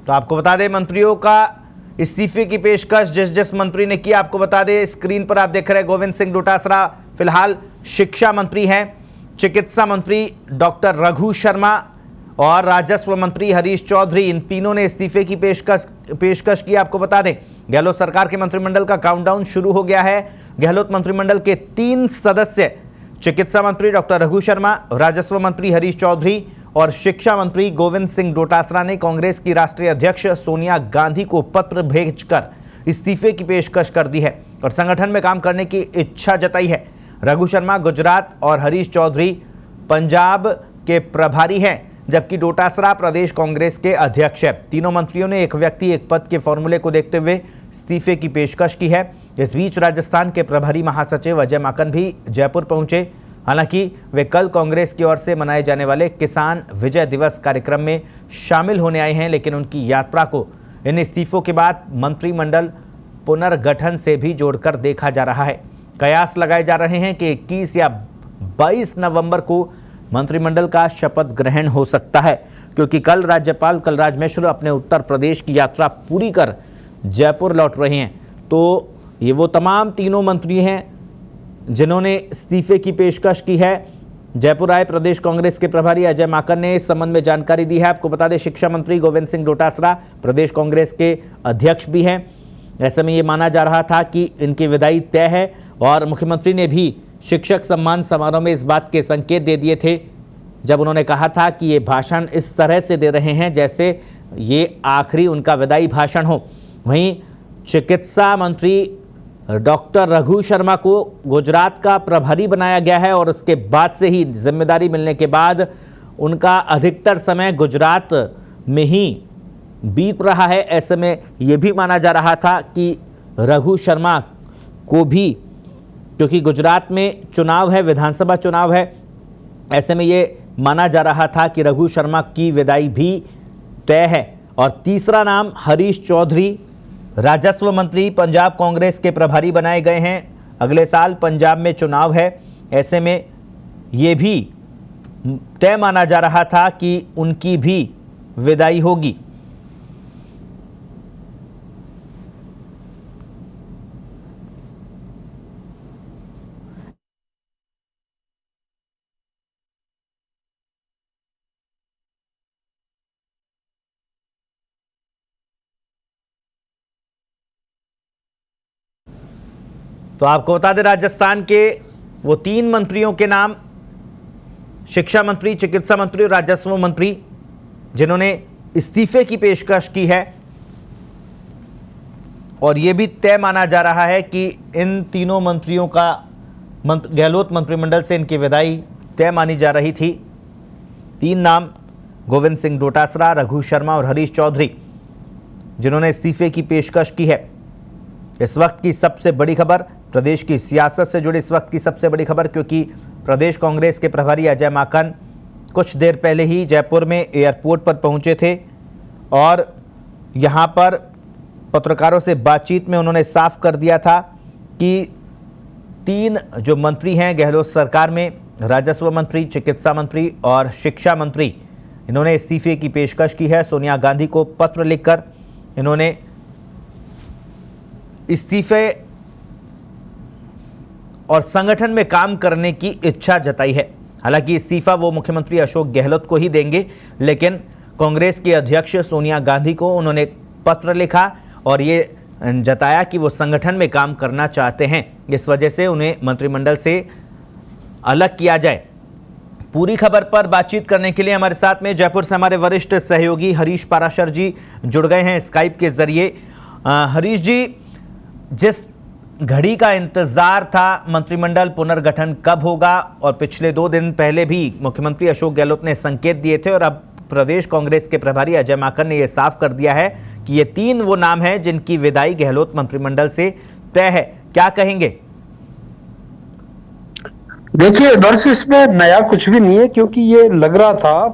तो आपको बता दें मंत्रियों का इस्तीफे की पेशकश जिस जिस मंत्री ने की, आपको बता दें स्क्रीन पर आप देख रहे हैं गोविंद सिंह डोटासरा फिलहाल शिक्षा मंत्री हैं, चिकित्सा मंत्री डॉक्टर रघु शर्मा और राजस्व मंत्री हरीश चौधरी, इन तीनों ने इस्तीफे की पेशकश की। आपको बता दें गहलोत सरकार के मंत्रिमंडल का काउंटडाउन शुरू हो गया है। गहलोत मंत्रिमंडल के 3 सदस्य चिकित्सा मंत्री डॉक्टर रघु शर्मा, राजस्व मंत्री हरीश चौधरी और शिक्षा मंत्री गोविंद सिंह डोटासरा ने कांग्रेस की राष्ट्रीय अध्यक्ष सोनिया गांधी को पत्र भेजकर इस्तीफे की पेशकश कर दी है और संगठन में काम करने की इच्छा जताई है। रघु शर्मा गुजरात और हरीश चौधरी पंजाब के प्रभारी हैं, जबकि डोटासरा प्रदेश कांग्रेस के अध्यक्ष है। तीनों मंत्रियों ने एक व्यक्ति एक पद के फॉर्मूले को देखते हुए इस्तीफे की पेशकश की है। इस बीच राजस्थान के प्रभारी महासचिव अजय माकन भी जयपुर पहुंचे। हालांकि वे कल कांग्रेस की ओर से मनाए जाने वाले किसान विजय दिवस कार्यक्रम में शामिल होने आए हैं, लेकिन उनकी यात्रा को इन इस्तीफों के बाद मंत्रिमंडल पुनर्गठन से भी जोड़कर देखा जा रहा है। कयास लगाए जा रहे हैं कि 21 या 22 नवंबर को मंत्रिमंडल का शपथ ग्रहण हो सकता है, क्योंकि कल राज्यपाल कलराज मिश्र अपने उत्तर प्रदेश की यात्रा पूरी कर जयपुर लौट रहे हैं। तो ये वो तमाम तीनों मंत्री हैं जिन्होंने इस्तीफे की पेशकश की है। जयपुर आए प्रदेश कांग्रेस के प्रभारी अजय माकन ने इस संबंध में जानकारी दी है। आपको बता दें शिक्षा मंत्री गोविंद सिंह डोटासरा प्रदेश कांग्रेस के अध्यक्ष भी हैं। ऐसे में ये माना जा रहा था कि इनकी विदाई तय है और मुख्यमंत्री ने भी शिक्षक सम्मान समारोह में इस बात के संकेत दे दिए थे जब उन्होंने कहा था कि ये भाषण इस तरह से दे रहे हैं जैसे ये आखिरी उनका विदाई भाषण हो। वहीं चिकित्सा मंत्री डॉक्टर रघु शर्मा को गुजरात का प्रभारी बनाया गया है और उसके बाद से ही जिम्मेदारी मिलने के बाद उनका अधिकतर समय गुजरात में ही बीत रहा है। ऐसे में ये भी माना जा रहा था कि रघु शर्मा को भी, क्योंकि गुजरात में चुनाव है, विधानसभा चुनाव है, ऐसे में ये माना जा रहा था कि रघु शर्मा की विदाई भी तय है। और तीसरा नाम हरीश चौधरी राजस्व मंत्री पंजाब कांग्रेस के प्रभारी बनाए गए हैं। अगले साल पंजाब में चुनाव है, ऐसे में ये भी तय माना जा रहा था कि उनकी भी विदाई होगी। तो आपको बता दें राजस्थान के वो 3 मंत्रियों के नाम, शिक्षा मंत्री, चिकित्सा मंत्री और राजस्व मंत्री, जिन्होंने इस्तीफे की पेशकश की है। और यह भी तय माना जा रहा है कि इन तीनों मंत्रियों का गहलोत मंत्रिमंडल से इनकी विदाई तय मानी जा रही थी। 3 नाम गोविंद सिंह डोटासरा, रघु शर्मा और हरीश चौधरी, जिन्होंने इस्तीफे की पेशकश की है। इस वक्त की सबसे बड़ी खबर, प्रदेश की सियासत से जुड़ी इस वक्त की सबसे बड़ी खबर, क्योंकि प्रदेश कांग्रेस के प्रभारी अजय माकन कुछ देर पहले ही जयपुर में एयरपोर्ट पर पहुंचे थे और यहां पर पत्रकारों से बातचीत में उन्होंने साफ कर दिया था कि 3 जो मंत्री हैं गहलोत सरकार में, राजस्व मंत्री, चिकित्सा मंत्री और शिक्षा मंत्री, इन्होंने इस्तीफे की पेशकश की है। सोनिया गांधी को पत्र लिखकर इन्होंने इस्तीफे और संगठन में काम करने की इच्छा जताई है। हालांकि इस्तीफा वो मुख्यमंत्री अशोक गहलोत को ही देंगे, लेकिन कांग्रेस के अध्यक्ष सोनिया गांधी को उन्होंने पत्र लिखा और ये जताया कि वो संगठन में काम करना चाहते हैं, इस वजह से उन्हें मंत्रिमंडल से अलग किया जाए। पूरी खबर पर बातचीत करने के लिए हमारे साथ में जयपुर से हमारे वरिष्ठ सहयोगी हरीश पाराशर जी जुड़ गए हैं स्काइप के जरिए। हरीश जी, जिस घड़ी का इंतजार था मंत्रिमंडल पुनर्गठन कब होगा, और पिछले 2 दिन पहले भी मुख्यमंत्री अशोक गहलोत ने संकेत दिए थे और अब प्रदेश कांग्रेस के प्रभारी अजय माकन ने यह साफ कर दिया है कि ये 3 वो नाम हैं जिनकी विदाई गहलोत मंत्रिमंडल से तय है, क्या कहेंगे? देखिए दर्श, इसमें नया कुछ भी नहीं है, क्योंकि ये लग रहा था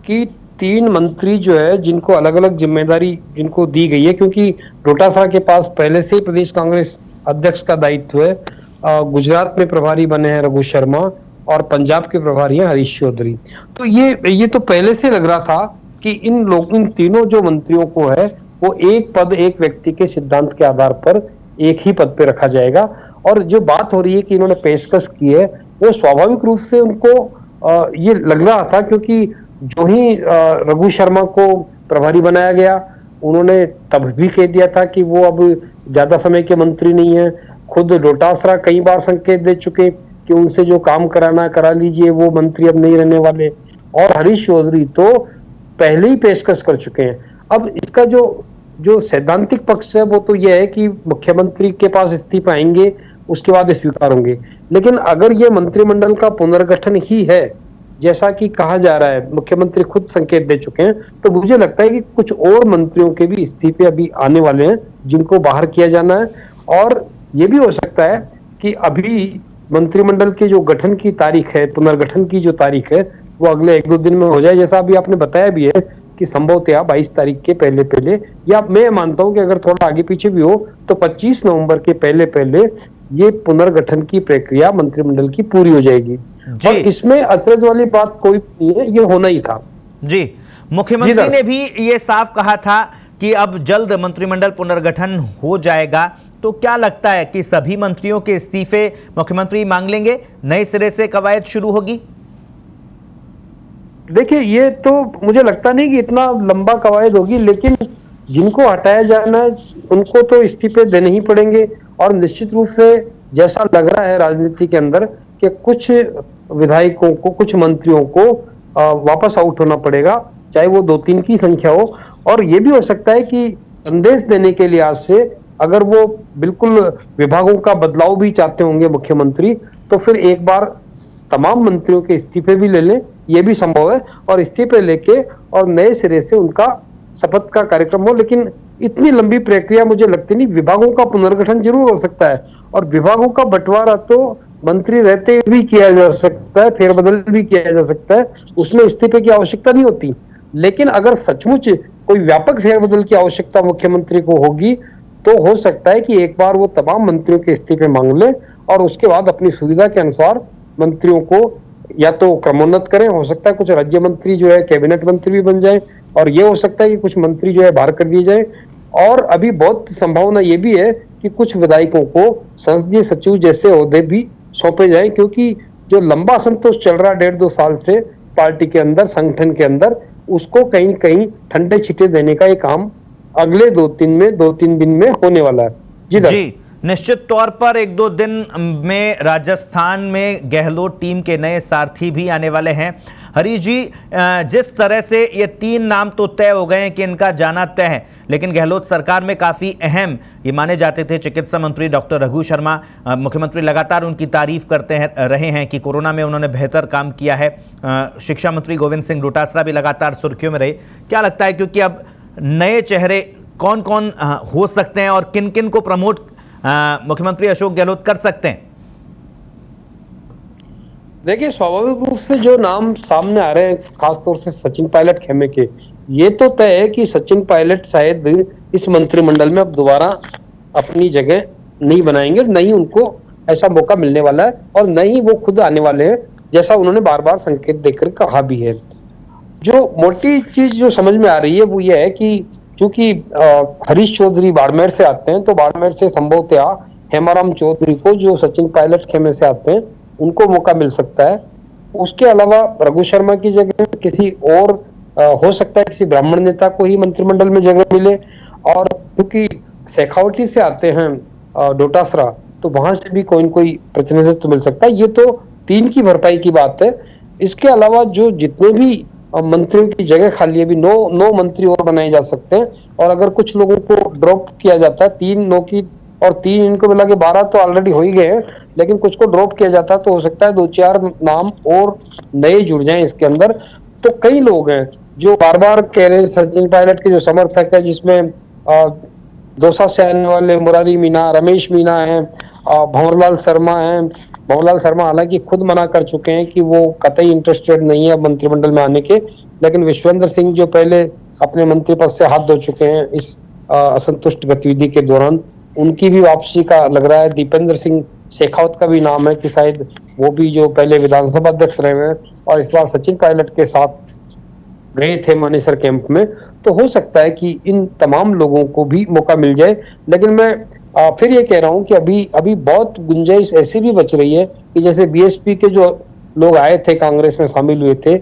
कि 3 मंत्री जो है जिनको अलग अलग जिम्मेदारी जिनको दी गई है, क्योंकि डोटासरा के पास पहले से ही प्रदेश कांग्रेस अध्यक्ष का दायित्व है। गुजरात में प्रभारी बने हैं रघु शर्मा और पंजाब के प्रभारी हैं हरीश चौधरी। तो ये तो पहले से लग रहा था कि इन तीनों जो मंत्रियों को है वो एक पद एक व्यक्ति के सिद्धांत के आधार पर एक ही पद पे रखा जाएगा। और जो बात हो रही है कि इन्होंने पेशकश की है, वो स्वाभाविक रूप से उनको ये लग रहा था, क्योंकि जो ही रघु शर्मा को प्रभारी बनाया गया, उन्होंने तब भी कह दिया था कि वो अब ज्यादा समय के मंत्री नहीं है। खुद डोटासरा कई बार संकेत दे चुके कि उनसे जो काम कराना करा लीजिए, वो मंत्री अब नहीं रहने वाले। और हरीश चौधरी तो पहले ही पेशकश कर चुके हैं। अब इसका जो जो सैद्धांतिक पक्ष है वो तो यह है कि मुख्यमंत्री के पास इस्तीफा आएंगे, उसके बाद स्वीकार होंगे। लेकिन अगर ये मंत्रिमंडल का पुनर्गठन ही है, जैसा कि कहा जा रहा है, मुख्यमंत्री खुद संकेत दे चुके हैं, तो मुझे लगता है कि कुछ और मंत्रियों के भी इस्तीफे अभी आने वाले हैं, जिनको बाहर किया जाना है। और ये भी हो सकता है कि अभी मंत्रिमंडल के जो गठन की तारीख है, पुनर्गठन की जो तारीख है, वो अगले 1-2 दिन में हो जाए। जैसा अभी आपने बताया भी है कि संभवतः 22 तारीख के पहले पहले, या मैं मानता हूं कि अगर थोड़ा आगे पीछे भी हो तो 25 नवंबर के पहले पहले ये पुनर्गठन की प्रक्रिया मंत्रिमंडल की पूरी हो जाएगी। और इसमें अचरज वाली बात कोई नहीं है, ये होना ही था। जी, मुख्यमंत्री ने भी ये साफ कहा था कि अब जल्द मंत्रिमंडल पुनर्गठन हो जाएगा। तो क्या लगता है कि सभी मंत्रियों के इस्तीफे मुख्यमंत्री मांग लेंगे, नए सिरे से कवायद शुरू होगी? देखिए, ये तो मुझे लगता नहीं कि इतना लंबा कवायद होगी, लेकिन जिनको हटाया जाना है उनको तो इस्तीफे देने ही पड़ेंगे। और निश्चित रूप से जैसा लग रहा है राजनीति के अंदर कि कुछ विधायकों को, कुछ मंत्रियों को वापस आउट होना पड़ेगा, चाहे वो 2-3 की संख्या हो। और ये भी हो सकता है कि संदेश देने के लिहाज से अगर वो बिल्कुल विभागों का बदलाव भी चाहते होंगे मुख्यमंत्री, तो फिर एक बार तमाम मंत्रियों के इस्तीफे भी ले लें, ये भी संभव है। और इस्तीफे लेके और नए सिरे से उनका शपथ का कार्यक्रम हो। लेकिन इतनी लंबी प्रक्रिया मुझे लगती नहीं। विभागों का पुनर्गठन जरूर हो सकता है, और विभागों का बंटवारा तो मंत्री रहते भी किया जा सकता है, फेरबदल भी किया जा सकता है, उसमें इस्तीफे की आवश्यकता नहीं होती। लेकिन अगर सचमुच कोई व्यापक फेरबदल की आवश्यकता मुख्यमंत्री को होगी, तो हो सकता है कि एक बार वो तमाम मंत्रियों के इस्तीफे मांग ले और उसके बाद अपनी सुविधा के अनुसार मंत्रियों को या तो क्रमोन्नत करें। हो सकता है कुछ राज्य मंत्री जो है कैबिनेट मंत्री भी बन जाए, और ये हो सकता है कि कुछ मंत्री जो है बाहर कर दिए जाए। और अभी बहुत संभावना ये भी है कि कुछ विधायकों को संसदीय सचिव जैसे ओहदे भी सौंपे जाए, क्योंकि जो लंबा असंतोष चल रहा है 1.5-2 साल से पार्टी के अंदर, संगठन के अंदर, उसको कहीं कहीं ठंडे छिटे देने का ये काम अगले 2-3 दिन में होने वाला है। जी, निश्चित तौर पर 1-2 दिन में राजस्थान में गहलोत टीम के नए सारथी भी आने वाले हैं। हरीश जी, जिस तरह से ये 3 नाम तो तय हो गए हैं कि इनका जाना तय है, लेकिन गहलोत सरकार में काफ़ी अहम ये माने जाते थे चिकित्सा मंत्री डॉक्टर रघु शर्मा। मुख्यमंत्री लगातार उनकी तारीफ करते रहे हैं कि कोरोना में उन्होंने बेहतर काम किया है। शिक्षा मंत्री गोविंद सिंह डोटासरा भी लगातार सुर्खियों में रहे। क्या लगता है, क्योंकि अब नए चेहरे कौन कौन हो सकते हैं और किन किन को प्रमोट मुख्यमंत्री अशोक गहलोत कर सकते हैं? देखिए, स्वाभाविक रूप से जो नाम सामने आ रहे हैं, खासतौर से सचिन पायलट खेमे के, ये तो तय है कि सचिन पायलट शायद इस मंत्रिमंडल में अब दोबारा अपनी जगह नहीं बनाएंगे, न ही उनको ऐसा मौका मिलने वाला है, और न ही वो खुद आने वाले हैं, जैसा उन्होंने बार बार संकेत देकर कहा भी है। जो मोटी चीज जो समझ में आ रही है वो ये है कि चूंकि हरीश चौधरी बाड़मेर से आते हैं, तो बाड़मेर से संभवतः हेमाराम चौधरी को, जो सचिन पायलट खेमे से आते हैं, उनको मौका मिल सकता है। उसके अलावा रघु शर्मा की जगह किसी और हो सकता है किसी ब्राह्मण नेता को ही मंत्रिमंडल में जगह मिले। और क्योंकि शेखावटी से आते हैं डोटासरा, तो वहां से भी कोई न कोई प्रतिनिधित्व मिल सकता है। ये तो 3 की भरपाई की बात है। इसके अलावा जो जितने भी मंत्रियों की जगह खाली है, अभी 9 मंत्री और बनाए जा सकते हैं। और अगर कुछ लोगों को ड्रॉप किया जाता है, 3 9 की और 3 इनको मिला के 12 तो ऑलरेडी हो ही गए हैं, लेकिन कुछ को ड्रॉप किया जाता है, तो हो सकता है 2-4 नाम और नए जुड़ जाएं इसके अंदर। तो कई लोग हैं जो बार बार कह रहे हैं, सचिन पायलट के जो समर्थक है, जिसमें दौसा से आने वाले मुरारी मीणा, रमेश मीणा है, भंवरलाल शर्मा है। भंवरलाल शर्मा हालांकि खुद मना कर चुके हैं कि वो कतई इंटरेस्टेड नहीं है मंत्रिमंडल में आने के, लेकिन विश्वेंद्र सिंह जो पहले अपने मंत्री पद से हाथ धो चुके हैं इस असंतुष्ट गतिविधि के दौरान, उनकी भी वापसी का लग रहा है। दीपेंद्र सिंह शेखावत का भी नाम है कि शायद वो भी, जो पहले विधानसभा अध्यक्ष रहे हैं और इस बार सचिन पायलट के साथ गए थे मानेसर कैंप में, तो हो सकता है कि इन तमाम लोगों को भी मौका मिल जाए। लेकिन मैं फिर ये कह रहा हूं कि अभी अभी बहुत गुंजाइश ऐसी भी बच रही है कि जैसे बीएसपी के जो लोग आए थे, कांग्रेस में शामिल हुए थे,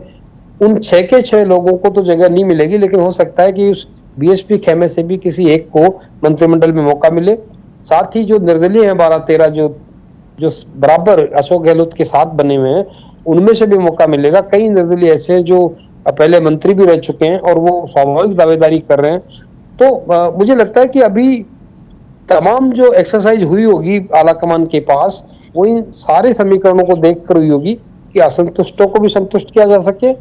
उन 6 के 6 लोगों को तो जगह नहीं मिलेगी, लेकिन हो सकता है कि उस बीएसपी खेमे से भी किसी एक को मंत्रिमंडल में मौका मिले। साथ ही जो निर्दलीय हैं 12-13 जो जो बराबर अशोक गहलोत के साथ बने हुए हैं, उनमें से भी मौका मिलेगा। कई निर्दलीय ऐसे हैं जो पहले मंत्री भी रह चुके हैं और वो स्वाभाविक दावेदारी कर रहे हैं। तो मुझे लगता है कि अभी तमाम जो एक्सरसाइज हुई होगी आलाकमान के पास, वो इन सारे समीकरणों को देखकर हुई होगी कि असंतुष्टों को भी संतुष्ट किया जा सके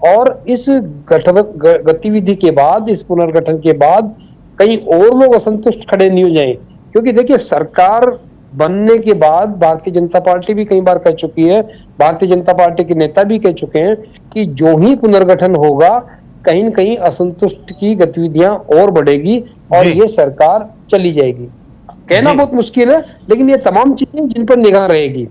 और इस गतिविधि के बाद, इस पुनर्गठन के बाद कहीं और लोग असंतुष्ट खड़े नहीं हो जाएं। क्योंकि देखिए, सरकार बनने के बाद भारतीय जनता पार्टी भी कई बार कह चुकी है, भारतीय जनता पार्टी के नेता भी कह चुके हैं कि जो ही पुनर्गठन होगा, कहीं न कहीं असंतुष्ट की गतिविधियां और बढ़ेगी और जी। ये सरकार चली जाएगी। कहना जी। बहुत मुश्किल है, लेकिन ये तमाम चीजें जिन पर निगाह रहेगी।